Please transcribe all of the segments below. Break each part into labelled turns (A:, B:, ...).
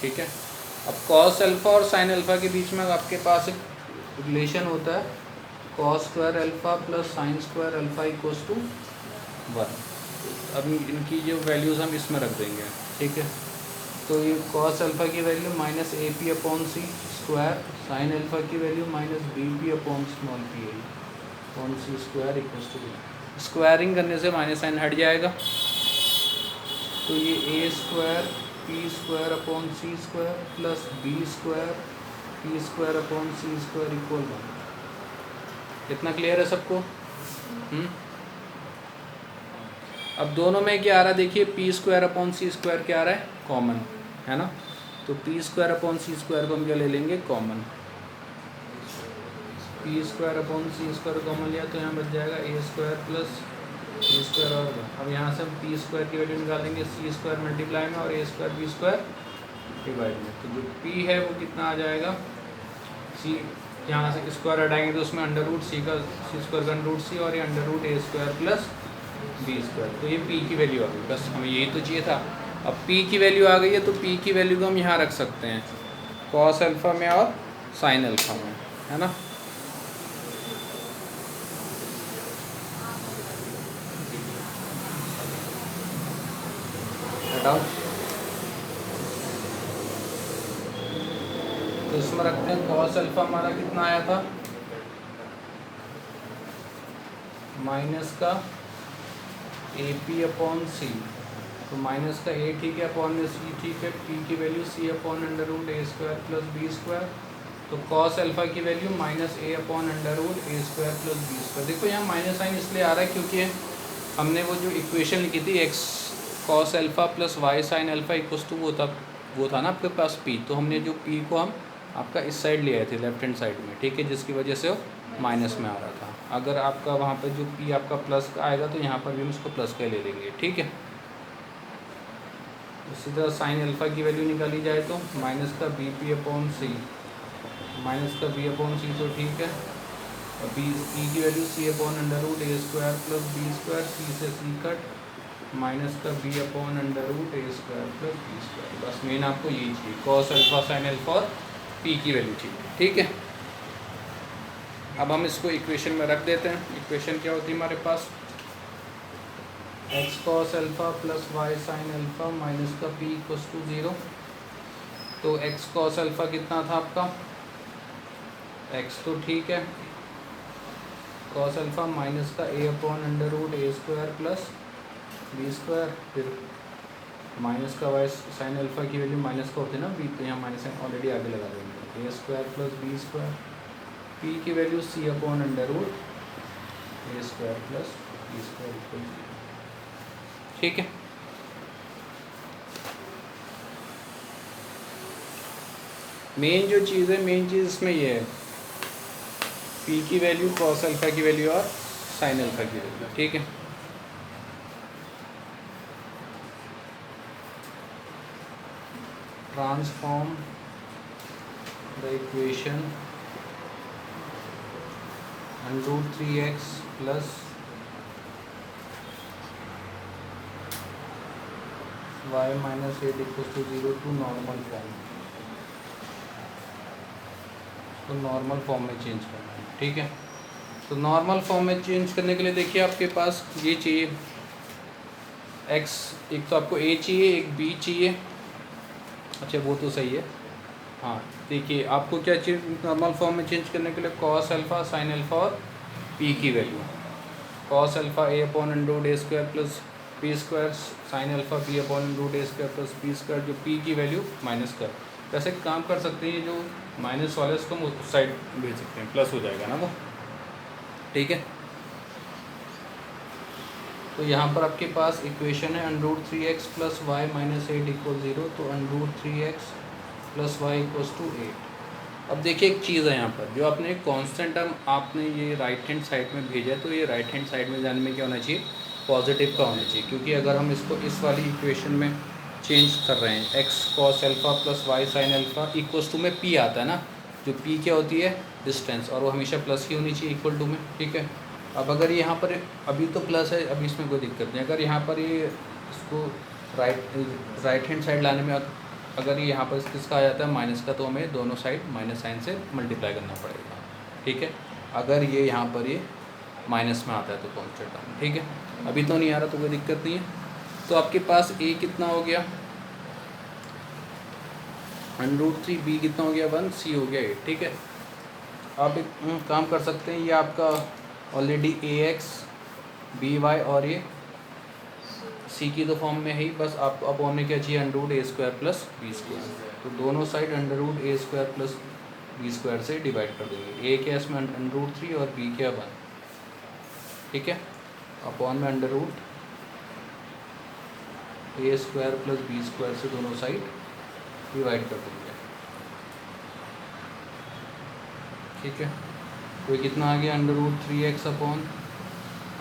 A: ठीक है। अब कॉस अल्फ़ा और साइन अल्फ़ा के बीच में आपके पास एक रिलेशन होता है, cos square alpha plus sine square alpha equals to 1। अब इनकी जो वैल्यूज़ हम इसमें रख देंगे, ठीक है। तो ये कॉस अल्फ़ा की value minus a p upon c square, sine alpha की value minus b p upon small p a upon c square equals to 1। Squaring करने से माइनस साइन हट जाएगा, तो ये a square p square upon c square plus b square p square upon c square equal 1। इतना clear है सबको? अब दोनों में क्या आ रहा है देखिए, P square upon c square क्या आ रहा है, कॉमन है ना। तो P square upon c square को हम क्या ले लेंगे, common. P square upon c square common लिया तो यहाँ बच जाएगा ए स्क्वायर प्लस बी स्क्वायर और 1। अब यहाँ से हम पी स्क्वायर की वैल्यू निकालेंगे सी स्क्वायर मल्टीप्लाई में और ए स्क्वायर बी स्क्वायर डिवाइड में। तो जो पी है वो कितना आ जाएगा, सी यहाँ से स्क्वायर हटाएंगे तो उसमें अंडर रूट सी का सी स्क्वायर का अंडर रूट सी और ये under root a square plus b square. तो ये पी की वैल्यू आ गई, बस हमें यही तो चाहिए था। अब पी की वैल्यू आ गई है तो पी की वैल्यू को हम यहाँ रख सकते हैं, कॉस अल्फ़ा में और साइन अल्फ़ा में, है ना। हटाओ, तो इसमें रखते हैं कॉस अल्फ़ा हमारा कितना आया था, माइनस का ए पी अपॉन सी, तो माइनस का ए ठीक है अपॉन में सी ठीक है, पी की value c upon under root a square plus b square. तो कॉस अल्फ़ा की value minus A upon under root a square plus b square. देखो यहाँ माइनस साइन इसलिए आ रहा है क्योंकि हमने वो जो इक्वेशन लिखी थी x cos alpha plus y sine alpha equals to वो था ना आपके पास पी, तो हमने जो पी को हम आपका इस साइड ले आए थे लेफ्ट हैंड साइड में, ठीक है, जिसकी वजह से वो माइनस में आ रहा था। अगर आपका वहाँ पे जो पी आपका प्लस का आएगा तो यहाँ पर भी हम उसको प्लस का ले लेंगे, ठीक है। इसी तरह साइन अल्फ़ा की वैल्यू निकाली जाए तो माइनस का बी पी अपॉन सी, माइनस का बी अपॉन सी तो ठीक है, और बी पी की value c upon under root a square plus b square, सी से सी कट, माइनस का B upon under root a square plus b square. बस मेन आपको यही चाहिए, कॉस अल्फ़ा साइन अल्फ़ा और पी की वैल्यू चाहिए, ठीक है। अब हम इसको इक्वेशन में रख देते हैं। इक्वेशन क्या होती है हमारे पास, x cos alpha plus y sine alpha minus का पी इक्वल्स टू 0। तो एक्स कॉस अल्फ़ा कितना था आपका, एक्स तो ठीक है, कॉस अल्फ़ा माइनस का ए upon under root a square plus b square, फिर माइनस का वाई साइन अल्फ़ा की वैल्यू माइनस का होती है ना बी, तो यहाँ माइनस साइन ऑलरेडी आगे लगा देंगे, a square plus b square, p की value c upon under root a square plus b square equal 0, ठीक है। मेन जो चीज़ है, मेन चीज़ इसमें ये है, पी की वैल्यू कॉस अल्फ़ा की वैल्यू और साइन अल्फ़ा की वैल्यू, ठीक है। Transform the equation under 3x plus y minus 8 equal to 0 to normal form. तो नॉर्मल फॉर्म में चेंज करना है, ठीक है। तो नॉर्मल फॉर्म में चेंज करने के लिए देखिए आपके पास ये चाहिए x, एक तो आपको a चाहिए, एक b चाहिए, अच्छा वो तो सही है। हाँ देखिए आपको क्या चाहिए नॉर्मल फॉर्म में चेंज करने के लिए, कॉस अल्फ़ा साइन अल्फ़ा और p की value, cos alpha a upon under root a square plus b square, sine alpha b upon under root a square plus b square, जो p की value minus कर। वैसे काम कर सकते हैं, जो माइनस वाले उसको हम उस साइड भेज सकते हैं, प्लस हो जाएगा ना वो, ठीक है। तो यहाँ पर आपके पास इक्वेशन है under root 3x plus y minus 8 equal 0। तो under root 3x plus y equals to 8। अब देखिए एक चीज़ है यहाँ पर, जो आपने कांस्टेंट टर्म आपने ये राइट हैंड साइड में भेजा है, तो ये राइट हैंड साइड में जाने में क्या होना चाहिए, पॉजिटिव का होना चाहिए, क्योंकि अगर हम इसको इस वाली इक्वेशन में चेंज कर रहे हैं, x cos alpha plus y sine alpha equals to में पी आता है ना, जो पी क्या होती है, डिस्टेंस, और वो हमेशा प्लस ही होनी चाहिए इक्वल टू में, ठीक है। अब अगर यहाँ पर अभी तो प्लस है, अभी इसमें कोई दिक्कत नहीं, अगर यहाँ पर ये इसको राइट हैंड साइड लाने में अगर ये यहाँ पर किसका आ जाता है माइनस का, तो हमें दोनों साइड माइनस साइन से मल्टीप्लाई करना पड़ेगा, ठीक है। अगर ये यहाँ पर ये माइनस में आता है तो कॉन्स्टेंट टर्म, ठीक है। अभी तो नहीं आ रहा तो कोई दिक्कत नहीं है। तो आपके पास ए कितना हो गया √3, बी कितना हो गया 1, सी हो गया 8, ठीक है। आप एक काम कर सकते हैं, ये आपका ऑलरेडी ax by और ये c की तो फॉर्म में है ही, बस आप अब हमने क्या चाहिए √a² + b²। तो दोनों साइड √a² + b² से डिवाइड कर देंगे। a क्या इसमें √3 और b क्या 1, ठीक है। अपॉन में √a² + b² से दोनों साइड डिवाइड कर देंगे, ठीक है। तो कितना आ गया √3x अपॉन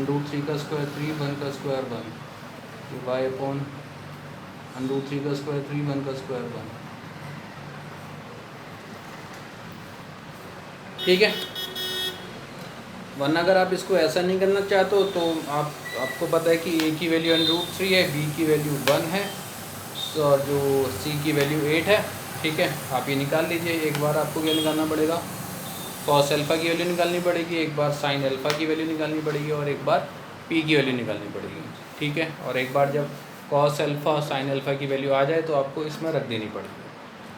A: √3 का स्क्वायर 3, 1 का स्क्वायर 1, y अपॉन √3 का स्क्वायर 3, 1 का स्क्वायर 1, ठीक है। वरना अगर आप इसको ऐसा नहीं करना चाहते हो तो आपको पता है कि a की वैल्यू √3 है, b की वैल्यू 1 है और जो c की वैल्यू 8 है, ठीक है। आप ये निकाल लीजिए। एक बार आपको क्या निकालना पड़ेगा, कॉस अल्फ़ा की वैल्यू निकालनी पड़ेगी, एक बार साइन अल्फ़ा की वैल्यू निकालनी पड़ेगी और एक बार p की वैल्यू निकालनी पड़ेगी, ठीक है। और एक बार जब कॉस अल्फ़ा और साइन अल्फ़ा की वैल्यू आ जाए तो आपको इसमें रख देनी पड़ेगी,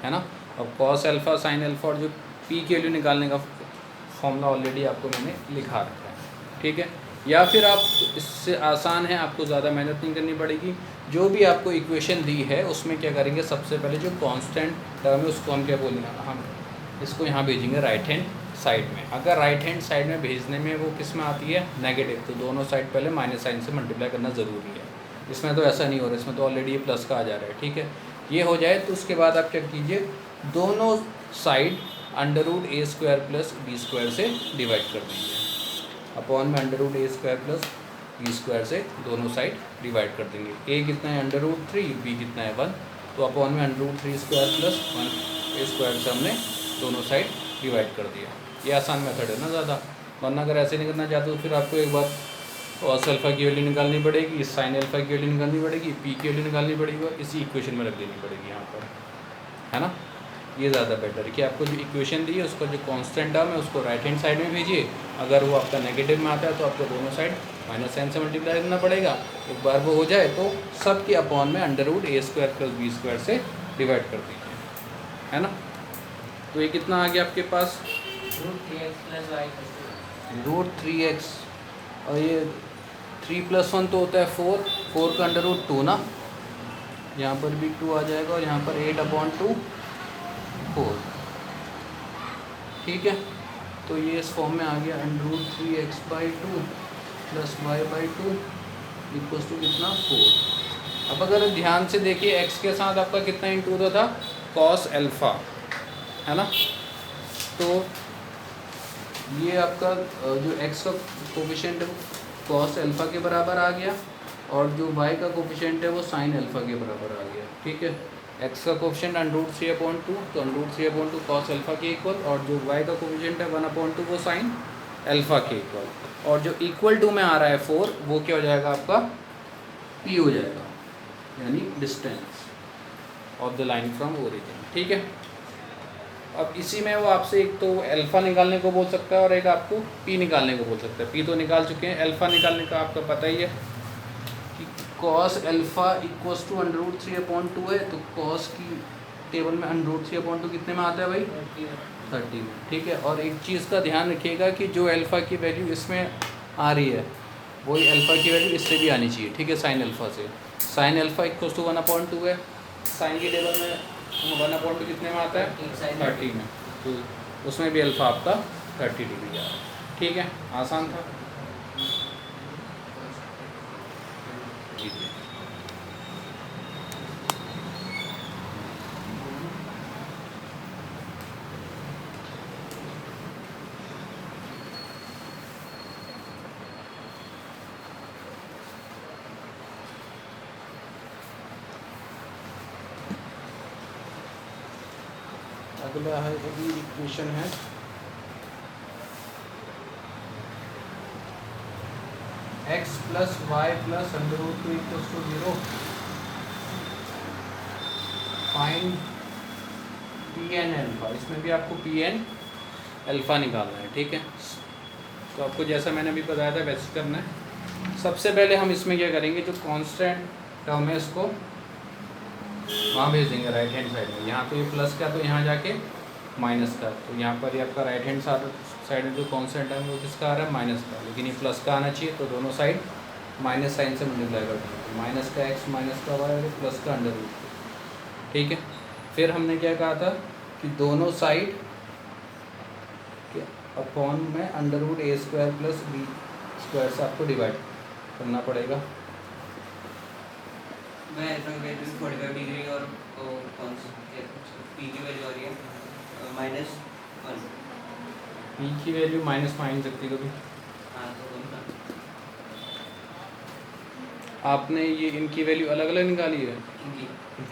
A: है ना। अब कॉस अल्फ़ा साइन अल्फ़ा और जो p की वैल्यू निकालने का फॉर्मूला ऑलरेडी आपको मैंने लिखा रखा है, ठीक है। या फिर आप इससे आसान है, आपको ज़्यादा मेहनत नहीं करनी पड़ेगी। जो भी आपको इक्वेशन दी है उसमें क्या करेंगे, सबसे पहले जो कांस्टेंट टर्म है उसको हम क्या बोलेंगे, हम इसको यहाँ भेजेंगे राइट हैंड साइड में। अगर राइट हैंड साइड में भेजने में वो किस में आती है नेगेटिव, तो दोनों साइड पहले माइनस साइन से मल्टीप्लाई करना ज़रूरी है। इसमें तो ऐसा नहीं हो रहा, इसमें तो ऑलरेडी ये प्लस का आ जा रहा है, ठीक है। ये हो जाए तो उसके बाद आप क्या कीजिए, दोनों साइड √a² + b² से डिवाइड कर दीजिए। अपॉन में √a² + b² से दोनों साइड डिवाइड कर देंगे। a कितना है √3, b कितना है 1, तो अपॉन में √3² + 1a² से हमने दोनों साइड डिवाइड कर दिया। ये आसान मेथड है ना ज़्यादा। वरना अगर ऐसे नहीं करना चाहते तो फिर आपको एक बार कॉस अल्फ़ा की वैल्यू निकालनी पड़ेगी, साइन अल्फ़ा की वैल्यू निकालनी पड़ेगी, p की वैल्यू निकालनी पड़ेगी और इसी इक्वेशन में रख देनी पड़ेगी यहाँ पर, है ना। ये ज़्यादा बेटर है कि आपको जो इक्वेशन दी है उसका जो कांस्टेंट टर्म है उसको राइट हैंड साइड में भेजिए। अगर वो आपका नेगेटिव में आता है तो आपको दोनों साइड माइनस साइन से मल्टीप्लाई करना पड़ेगा। एक बार वो हो जाए तो सब के अपॉन में √a² + b² से डिवाइड कर दीजिए, है ना। तो ये कितना आ गया आपके पास √3x और ये 3 + 1 तो होता है 4, 4 का √2 ना, यहाँ पर भी 2 आ जाएगा और यहाँ पर 8/2 4, ठीक है। तो ये इस फॉर्म में आ गया √3x/2 + y/2 = कितना 4। अब अगर ध्यान से देखिए x के साथ आपका कितना इंटू होता था कॉस अल्फ़ा, है ना। तो ये आपका जो x का कोफिशिएंट है वो कॉस अल्फ़ा के बराबर आ गया और जो y का कोफिशिएंट है वो साइन अल्फ़ा के बराबर आ गया, ठीक है। x का कोफिशिएंट √3/2 तो √3/2 कॉस अल्फ़ा के इक्वल, और जो y का कोफिशिएंट है 1/2 वो साइन अल्फ़ा के इक्वल, और जो इक्वल टू में आ रहा है 4 वो क्या हो जाएगा आपका p हो जाएगा, यानी distance of the line from origin, ठीक है। अब इसी में वो आपसे एक तो अल्फ़ा निकालने को बोल सकता है और एक आपको p निकालने को बोल सकता है। p तो निकाल चुके हैं, अल्फ़ा निकालने का आपका पता ही है कि cos अल्फ़ा = √3/2 है। तो cos की टेबल में √3/2 कितने में आता है भाई 30 में, ठीक है। और एक चीज़ का ध्यान रखिएगा कि जो अल्फ़ा की वैल्यू इसमें आ रही है वही अल्फ़ा की वैल्यू इससे भी आनी चाहिए, ठीक है। साइन अल्फ़ा से साइन अल्फ़ा = 1/2 है, साइन की टेबल में 1/2 कितने में आता है 30 में, तो उसमें भी अल्फ़ा आपका 30 डिग्री आ रहा है, ठीक है। आसान था जी। अगला है अभी इक्वेशन है x + y + √2 = 0। Find P N alpha, इसमें भी आपको पी एन अल्फा निकालना है, ठीक है। तो आपको जैसा मैंने अभी बताया था वैसे करना है। सबसे पहले हम इसमें क्या करेंगे, जो कांस्टेंट टर्म है इसको वहाँ भेज देंगे राइट हैंड साइड में। यहाँ तो ये प्लस का, तो यहाँ जाके माइनस का, तो यहाँ पर ये आपका राइट हैंड साइड में जो कांस्टेंट टर्म है वो किसका आ रहा है, माइनस का, लेकिन ये प्लस का आना चाहिए, तो दोनों साइड माइनस साइन से मल्टीप्लाई कर देंगे। माइनस का एक्स माइनस का वाई और प्लस का अंडर रूट, ठीक है। फिर हमने क्या कहा था कि दोनों साइड अपॉन में under root a square plus b square से आपको डिवाइड करना पड़ेगा।
B: मैं ऐसा 45 डिग्री और कौन सी पी की वैल्यू आ रही है -1,
A: पी की वैल्यू माइनस में आ नहीं सकती कभी।
B: हाँ तो
A: आपने ये इनकी वैल्यू अलग अलग निकाली है,
B: इनकी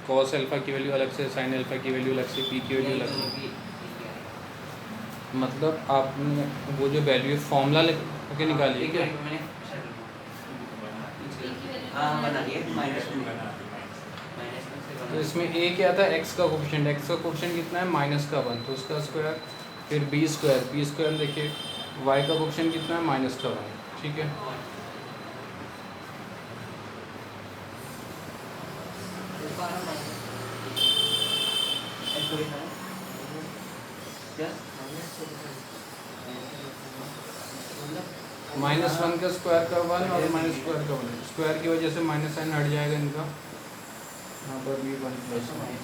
A: कॉस अल्फा की वैल्यू अलग से, साइन अल्फा की वैल्यू अलग से, पी की वैल्यू अलग से, मतलब आपने वो जो वैल्यू फॉर्मूला के निकाली है क्या?
B: मैंने हाँ बना दिया -2
A: तो इसमें ए क्या था, एक्स का कोफिशिएंट, एक्स का कोफिशिएंट कितना है -1, तो उसका स्क्वायर, फिर बी स्क्वायर देखिए, वाई का कोफिशिएंट कितना है -1, ठीक है। -1 का स्क्वायर का 1 और माइनस स्क्वायर का 1, स्क्वायर की वजह से माइनस साइन हट जाएगा इनका, यहाँ पर भी 1 + 1।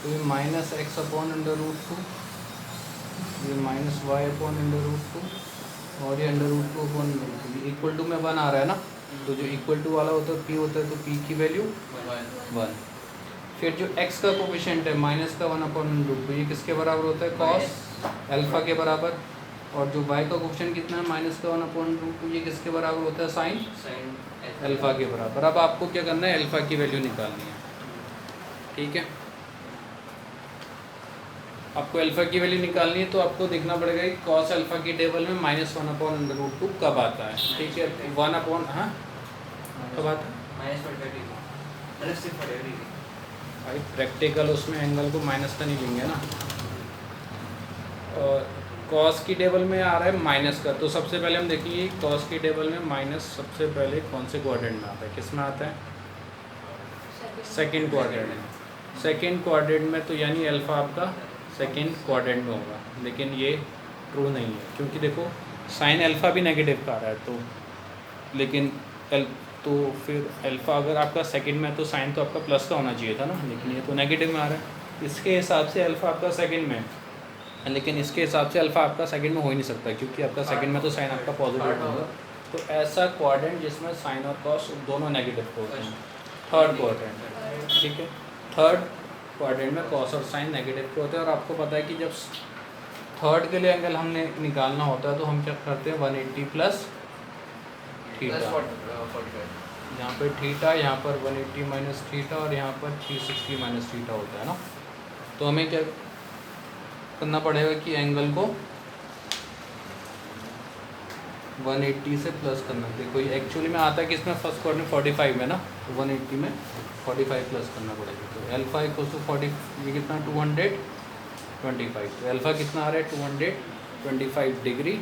A: तो ये -x/√2, ये -y/√2 और ये √2/√2, ये इक्वल टू में 1 आ रहा है ना, तो जो इक्वल टू वाला होता है p होता है, तो p की वैल्यू 1। फिर जो x का कोफिशिएंट है -1/√2, ये किसके बराबर होता है, कॉस अल्फा के बराबर, और जो y का कोफिशिएंट कितना है -1/√2, ये किसके बराबर होता है, साइन अल्फा के बराबर। अब आपको क्या करना है, अल्फा की वैल्यू निकालनी है, ठीक है। आपको अल्फा की वैल्यू निकालनी है, तो आपको देखना पड़ेगा कि कॉस अल्फा की टेबल में -1/√2 कब आता है, ठीक है। 1 हाँ कब आता है, भाई प्रैक्टिकल उसमें एंगल को माइनस का नहीं लेंगे ना। और कॉस की टेबल में आ रहा है माइनस का, तो सबसे पहले हम देखेंगे कॉस की टेबल में माइनस सबसे पहले कौन से क्वाड्रेंट में आता है, किस में आता है, सेकंड क्वाड्रेंट में। सेकंड क्वाड्रेंट में तो यानी अल्फा आपका सेकंड क्वाड्रेंट में होगा, लेकिन ये ट्रू नहीं है, क्योंकि देखो साइन अल्फा भी नेगेटिव का आ रहा है, तो लेकिन तो फिर अल्फा अगर आपका सेकंड में है तो साइन तो आपका प्लस का होना चाहिए था ना, लेकिन ये तो नेगेटिव में आ रहा है। इसके हिसाब से अल्फा आपका सेकंड में है, लेकिन इसके हिसाब से अल्फा आपका सेकंड में हो ही नहीं सकता, क्योंकि आपका सेकंड में तो साइन आपका पॉजिटिव होगा। तो ऐसा क्वाड्रेंट जिसमें साइन और कॉस दोनों नेगेटिव होते हैं, थर्ड क्वाड्रेंट, ठीक है। थर्ड क्वाड्रेंट में कॉस और साइन नेगेटिव के होते हैं। और आपको पता है कि जब थर्ड के लिए एंगल हमने निकालना होता है तो हम क्या करते हैं, 180 प्लस थीटा, यहाँ पर थीटा, यहाँ पर 180 माइनस थीटा और यहाँ पर 360 माइनस थीटा होता है ना। तो हमें क्या करना पड़ेगा कि एंगल को 180 से प्लस करना। देखो ये एक्चुअली में आता है कि इसमें फर्स्ट क्वाड्रेंट 45 में ना, तो 180 में 45 प्लस करना पड़ेगा। तो अल्फा इक्वल टू 40, ये कितना 225, तो अल्फा कितना आ रहा है 225 डिग्री,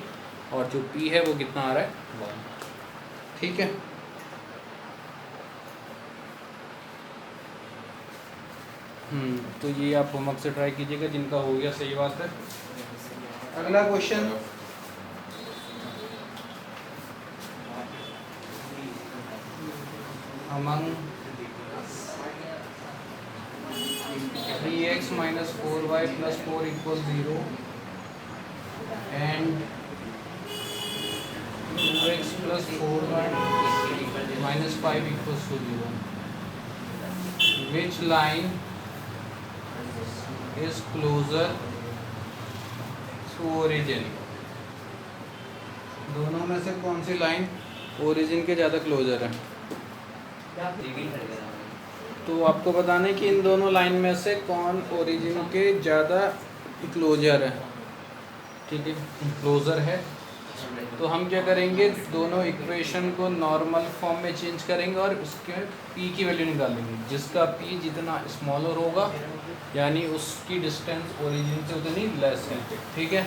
A: और जो पी है वो कितना आ रहा है 1, ठीक है। तो ये आप होमवर्क से ट्राई कीजिएगा, जिनका हो गया सही बात है। अगला question, among 3x minus 4y plus 4 equals 0 and 2x plus 4y minus 5 equals to 0, which line is closer to origin? दोनों में से कौन सी लाइन ओरिजिन के ज़्यादा क्लोजर है? तो आपको बताना है कि इन दोनों लाइन में से कौन ओरिजिन के ज़्यादा क्लोजर है, ठीक है, क्लोजर है। तो हम क्या करेंगे, दोनों इक्वेशन को नॉर्मल फॉर्म में चेंज करेंगे और उसके p की वैल्यू निकालेंगे। जिसका p जितना स्मॉलर होगा यानी उसकी डिस्टेंस ओरिजिन से उतनी लेस है, ठीक है।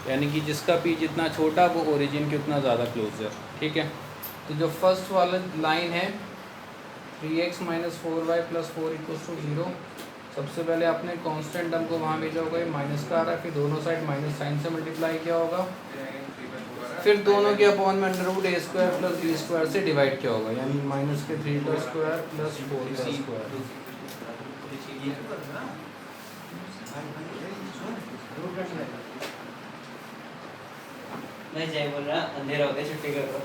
A: यानी कि जिसका p जितना छोटा वो ओरिजिन के उतना ज़्यादा क्लोजर, ठीक है। तो जो फर्स्ट वाला लाइन है 3x - 4y + 4 = 0, सबसे पहले आपने कांस्टेंट टर्म को वहाँ भेजा होगा, ये माइनस का आ रहा है, फिर दोनों साइड माइनस साइन से मल्टीप्लाई किया होगा, फिर दोनों के अपॉन में √a² + b² से डिवाइड किया होगा, यानी -3 का स्क्वायर + 4 का स्क्वायर।
B: मैं जय बोल रहा, अंधेरा हो गया, छुट्टी कर दो।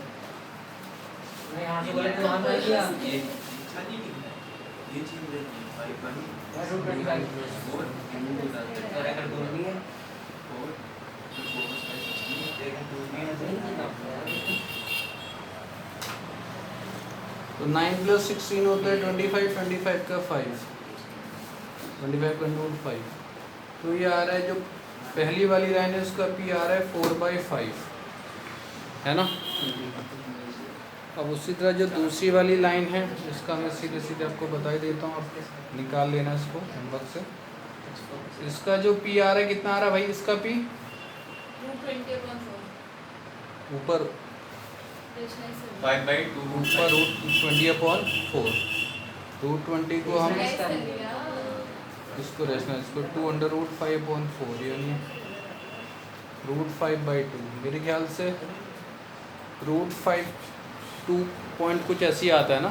C: मैं यहाँ से बोले तो वहाँ पर किया
B: और अगर दूर नहीं है
A: तो 9 + 16 होता है 25, 25 का 5, 25 का √5। तो ये आ रहा है, जो पहली वाली लाइन है उसका p आ रहा है 4/5, है ना। अब उसी तरह जो दूसरी वाली लाइन है इसका मैं सीधे सीधे आपको बता ही देता हूँ, आप निकाल लेना इसको होमवर्क से। इसका जो p आ रहा है कितना आ रहा है भाई, इसका p
D: 220/4
A: ऊपर
C: 5/2
A: ऊपर √20/4, √20 को हम इसको रेशनल, इसको 2√5/4 यानी √5/2। मेरे ख्याल से √5 2 पॉइंट कुछ ऐसी आता है ना।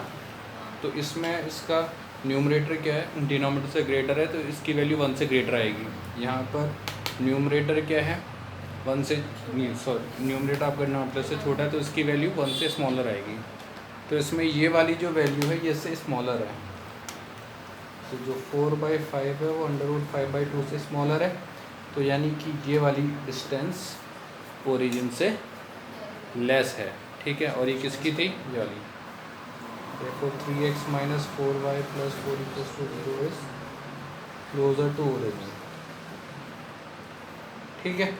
A: तो इसमें इसका न्यूमरेटर क्या है, डिनोमिनेटर से ग्रेटर है, तो इसकी वैल्यू 1 से ग्रेटर आएगी। यहाँ पर न्यूमरेटर क्या है, 1 से सॉरी न्यूमरेटर आपका डिनोमिनेटर से छोटा है, तो इसकी वैल्यू 1 से स्मॉलर आएगी। तो इसमें ये वाली जो वैल्यू है ये इससे स्मॉलर है, तो जो 4/5 है वो √5/2 से स्मॉलर है। तो यानी कि ये वाली डिस्टेंस ओरिजिन से लेस है, ठीक है। और ये किसकी थी, ये वाली। देखो 3x - 4y + 4 = 0 is closer to origin, ठीक है।